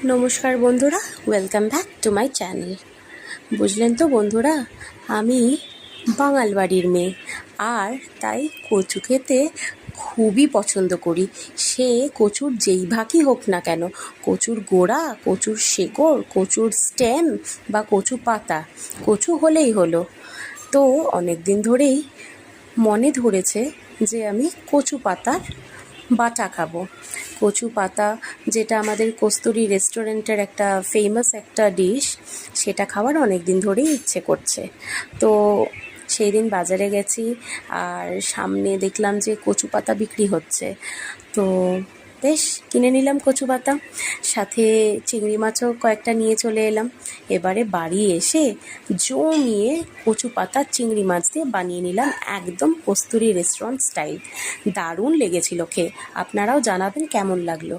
নমস্কার বন্ধুরা, welcome back to my channel. বুঝলেন তো বন্ধুরা, আমি বাঙাল বাড়ির মেয়ে, আর তাই কচু খেতে খুবই পছন্দ করি। সে কচুর যেই ভাগই হোক না কেন, কচুর গোড়া, কচুর শেকড়, কচুর স্টেম বা কচু পাতা, কচু হলেই হলো। তো অনেক দিন ধরেই মনে ধরেছে যে আমি কচু পাতার বাটা খাবো। কচু পাতা, যেটা আমাদের কস্তুরী রেস্টুরেন্টের একটা ফেমাস একটা ডিশ, সেটা খাওয়ার অনেক দিন ধরেই ইচ্ছে করছে। তো সেই দিন বাজারে গেছি, আর সামনে দেখলাম যে কচু পাতা বিক্রি হচ্ছে। তো বেশ কিনে নিলাম কচু পাতা, সাথে চিংড়ি মাছও কয়েকটা নিয়ে চলে এলাম। এবারে বাড়ি এসে জমিয়ে কচু পাতা চিংড়ি মাছ দিয়ে বানিয়ে নিলাম একদম কস্তুরী রেস্টুরেন্ট স্টাইল। দারুণ লেগেছিল খেয়ে, আপনারাও জানাবেন কেমন লাগলো।